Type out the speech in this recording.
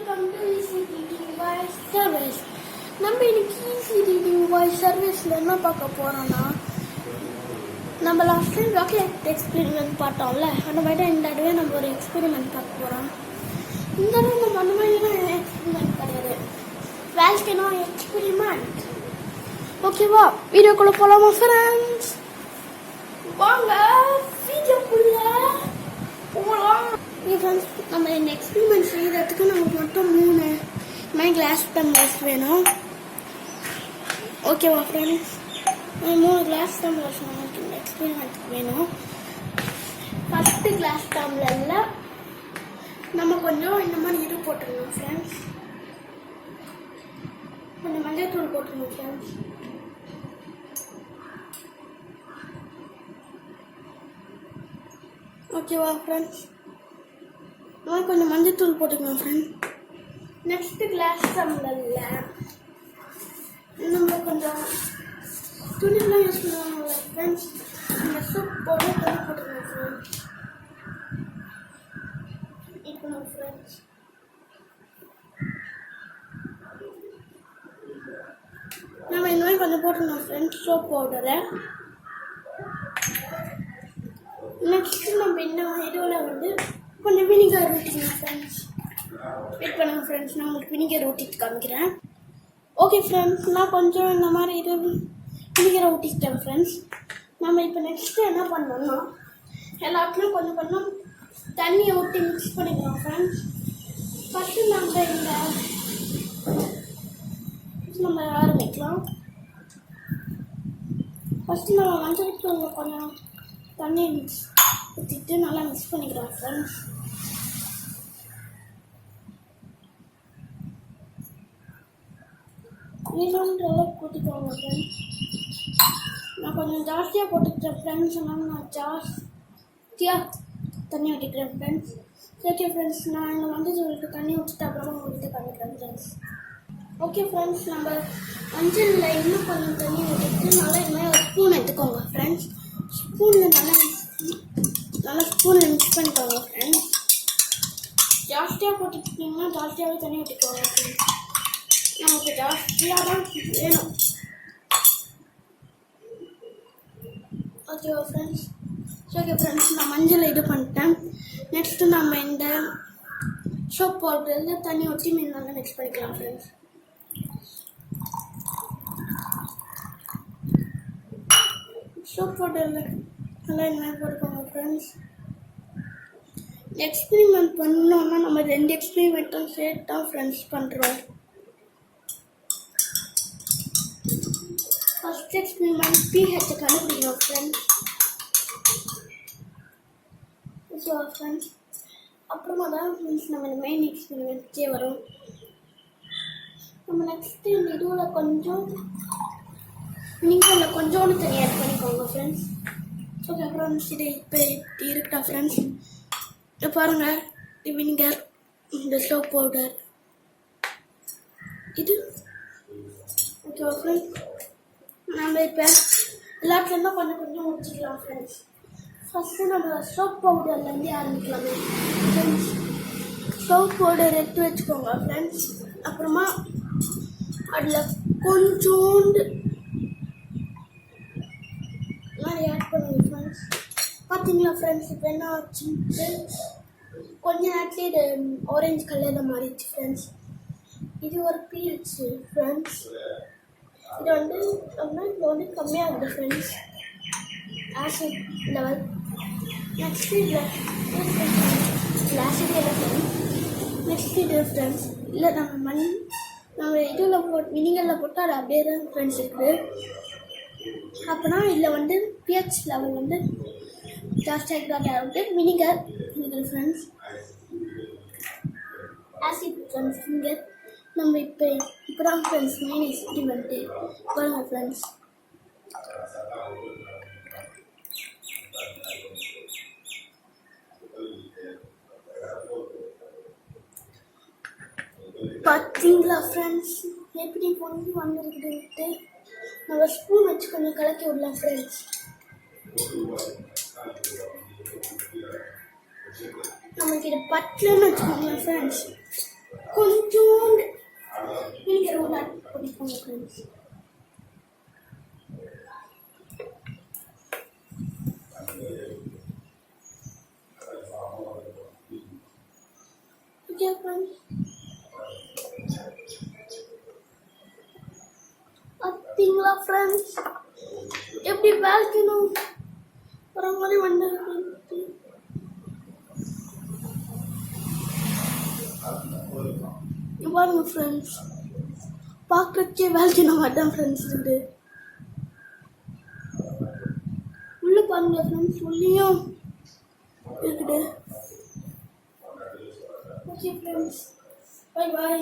Welcome to easy teaching voice service. நம்ம இன்னைக்கு easy teaching voice சர்வீஸில் என்ன பார்க்க போகிறோன்னா, நம்ம லாஸ்ட் டைம் ராக்கெட் எக்ஸ்பெரிமெண்ட் பார்த்தோம்ல, அந்த மாதிரி இந்த தடவை நம்ம ஒரு எக்ஸ்பெரிமெண்ட் பார்க்க போகிறோம். இந்த தடவை நம்ம அந்த மாதிரிலாம் எக்ஸ்பெரிமெண்ட் கிடையாது, வேல்கனோ எக்ஸ்பெரிமெண்ட். ஓகேவா, வீடியோக்குள்ளே போகலாமா ஃப்ரெண்ட்ஸ்? வாங்க வீடியோக்குள்ள போகலாம். ஃப்ரெண்ட்ஸ், நம்ம இந்த எக்ஸ்பெரிமெண்ட் செய்கிறதுக்கு நமக்கு மட்டும் 3 கிளாஸ் டம்ளர்ஸ் வேணும். ஓகேவா ஃப்ரெண்ட்ஸ்? 3 கிளாஸ் டம்ளர்ஸ் நமக்கு இந்த எக்ஸ்பெரிமெண்ட்டுக்கு வேணும். ஃபஸ்ட்டு கிளாஸ் டம்ளரில் நம்ம கொஞ்சம் இந்த மாதிரி இது போட்டுருணும் ஃப்ரெண்ட்ஸ், கொஞ்சம் மஞ்சள் தூள் போட்டுருணும் ஃப்ரெண்ட்ஸ். ஓகேவா ஃப்ரெண்ட்ஸ்? கொஞ்சம் மஞ்சத்தூள் போட்டுக்கணும் ஃப்ரெண்ட். நெக்ஸ்ட் கிளாஸ் டம்ளரில் நம்ம கொஞ்சம் துணிலாம் யூஸ் பண்ணுவாங்க ஃப்ரெண்ட்ஸ், இந்த சூப் போட்டு போட்டுக்கணும் ஃப்ரெண்ட்ஸ். இப்போ ஃப்ரெண்ட்ஸ் நம்ம இந்த மாதிரி கொஞ்சம் போட்டுக்கணும் ஃப்ரெண்ட்ஸ், சோப் பவுடரை. நெக்ஸ்ட் நம்ம இந்த இதுவில் வந்து கொஞ்சம் வினிகர் ஊற்றிக்கணும் ஃப்ரெண்ட்ஸ். வெயிட் பண்ணுங்க ஃப்ரெண்ட்ஸ், நான் உங்களுக்கு வினிகர் ஊற்றிட்டு காமிக்கிறேன். ஓகே ஃப்ரெண்ட்ஸ், நான் கொஞ்சம் இந்த மாதிரி இது வினிகரை ஊற்றிக்கிட்டேன் ஃப்ரெண்ட்ஸ். நம்ம இப்போ நெக்ஸ்ட்டு என்ன பண்ணோம்னா, எல்லாத்துலேயும் கொஞ்சம் கொஞ்சம் தண்ணியை ஊற்றி மிக்ஸ் பண்ணிக்கலாம் ஃப்ரெண்ட்ஸ். ஃபஸ்ட்டு நம்ம ஆரம்பிக்கலாம். ஃபஸ்ட்டு நம்ம மஞ்சள் தூள் கொஞ்சம் தண்ணியை ஊற்றிட்டு நல்லா மிக்ஸ் பண்ணிக்கிறோம் ஃப்ரெண்ட்ஸ். வேணுன்ற அளவுக்கு ஊற்றிக்கோங்க ஃப்ரெண்ட்ஸ். நான் கொஞ்சம் ஜாஸ்தியாக போட்டுக்கிட்டேன் ஃப்ரெண்ட்ஸ், அதனால நான் ஜாஸ்தியாக தண்ணி ஊற்றிக்கிறேன் ஃப்ரெண்ட்ஸ். ஓகே ஃப்ரெண்ட்ஸ், நான் இந்த மஞ்சள் தண்ணி ஊற்றிட்டு அப்புறமா உங்களுக்கு பண்ணிக்கிறேன் ஃப்ரெண்ட்ஸ். ஓகே ஃப்ரெண்ட்ஸ், நம்ம மஞ்சளில் இன்னும் கொஞ்சம் தண்ணி ஊற்றிட்டு நல்லா இதுமாதிரி ஒரு ஸ்பூன் எடுத்துக்கோங்க ஃப்ரெண்ட்ஸ். ஸ்பூனில் நல்லா ஸ்பூனில் மிக்ஸ் பண்ணிக்கோங்க ஃப்ரெண்ட்ஸ். ஜாஸ்தியாக போட்டுக்கிட்டிங்கன்னா ஜாஸ்தியாகவே தண்ணி ஊற்றிக்கோங்க ஃப்ரெண்ட்ஸ், நமக்கு ஜாஸ்தியாக தான் வேணும். ஓகேவா ஃப்ரெண்ட்ஸ்? ஓகே ஃப்ரெண்ட்ஸ், நான் மஞ்சள் இது பண்ணிட்டேன். நெக்ஸ்ட்டு நம்ம இந்த சோப் பவுடரில் தண்ணி ஊற்றி நல்லா மிக்ஸ் பண்ணிக்கலாம் ஃப்ரெண்ட்ஸ். சோப் பவுடரில் நல்லா இந்த மாதிரி போட்டுக்கோங்க ஃப்ரெண்ட்ஸ். எக்ஸ்பெரிமெண்ட் பண்ணோம்னா நம்ம 2 எக்ஸ்பெரிமெண்ட்டும் சேர்த்து தான் ஃப்ரெண்ட்ஸ் பண்ணுறோம். ஃபஸ்ட் எக்ஸ்பெரிமெண்ட் pH கண்டுபிடிக்கணும் ஃப்ரெண்ட்ஸ். ஸோ ஃப்ரெண்ட்ஸ், அப்புறமா தான் ஃப்ரெண்ட்ஸ் நம்ம இந்த மெயின் எக்ஸ்பெரிமெண்ட்கே வரும். நம்ம நெக்ஸ்ட்டு இந்த இதுவில் கொஞ்சம் வினிகரில் கொஞ்சோண்டு தண்ணி ஆட் பண்ணிக்கோங்க ஃப்ரெண்ட்ஸ். ஓகே ஃப்ரெண்ட்ஸ், இது இப்போ இப்படி இருக்கா ஃப்ரெண்ட்ஸ். இப்போ பாருங்கள், இது வினிகர், இந்த சோப் பவுடர் இது. ஓகே ஃப்ரெண்ட்ஸ், நம்ம இப்போ எல்லாத்துலேருந்தும் கொஞ்சம் கொஞ்சம் ஊற்றிக்கலாம் ஃப்ரெண்ட்ஸ். ஃபஸ்ட்டு நம்ம சோப் பவுடர்லேருந்தே ஆரம்பிக்கலாமே ஃப்ரெண்ட்ஸ். சோப் பவுடர் எடுத்து வச்சுக்கோங்க ஃப்ரெண்ட்ஸ். அப்புறமா அதில் கொஞ்சோண்டு மாதிரி ஆட் பண்ணுங்க ஃப்ரெண்ட்ஸ். பார்த்தீங்களா ஃப்ரெண்ட்ஸ், இப்போ என்ன ஆச்சுன்ட்டு கொஞ்ச நேரத்துலேயே இது ஆரஞ்சு கலரில் மாறிடுச்சு ஃப்ரெண்ட்ஸ். இது ஒரு pH ஃப்ரெண்ட்ஸ். இது வந்து கம்மியாகுது ஃப்ரெண்ட்ஸ், ஆசிட் லெவல். நெக்ஸ்ட் இதில் ஆசிட் இல்லை ஃப்ரெண்ட்ஸ். நெக்ஸ்ட் இது ஃப்ரெண்ட்ஸ், இல்லை நம்ம இதில் வினிகரில் போட்டு அது அப்படியே தான் ஃப்ரெண்ட்ஸ் இருக்குது. அப்போனா இதில் வந்து pH லெவல் வந்து ஜாஸ்தியாக vinegar friends, acid friends vinegar. நம்ம இப்போ தான் ஃப்ரெண்ட்ஸ் மெயின் எக்ஸ்பெரிமெண்ட்டு பாருங்கள் ஃப்ரெண்ட்ஸ். பார்த்தீங்களா ஃப்ரெண்ட்ஸ் எப்படி பொங்கி வந்துருக்குதுன்ட்டு. நம்ம ஸ்பூன் வச்சு கொஞ்சம் கலக்கி விடலாம் ஃப்ரெண்ட்ஸ். நமக்கு இது பட்டலன்னு வச்சுக்கோங்களேன் ஃப்ரெண்ட்ஸ். கொஞ்சோண்டு வினிகர் ஒன்று ஆட் பண்ணிக்கோங்க ஃப்ரெண்ட்ஸ். ஓகே ஃப்ரெண்ட்ஸ், பார்த்தீங்களா ஃப்ரெண்ட்ஸ் எப்படி வேல்கனோ வர மாதிரி வந்து பாருங்க ஃப்ரெண்ட்ஸ், பார்க்கறதுக்கே வேல்கனோ மாட்டேன் ஃப்ரெண்ட்ஸ் இருக்குது. உள்ள பாருங்க ஃப்ரெண்ட்ஸ், உள்ளேயும் இருக்குது. Okay friends, bye bye.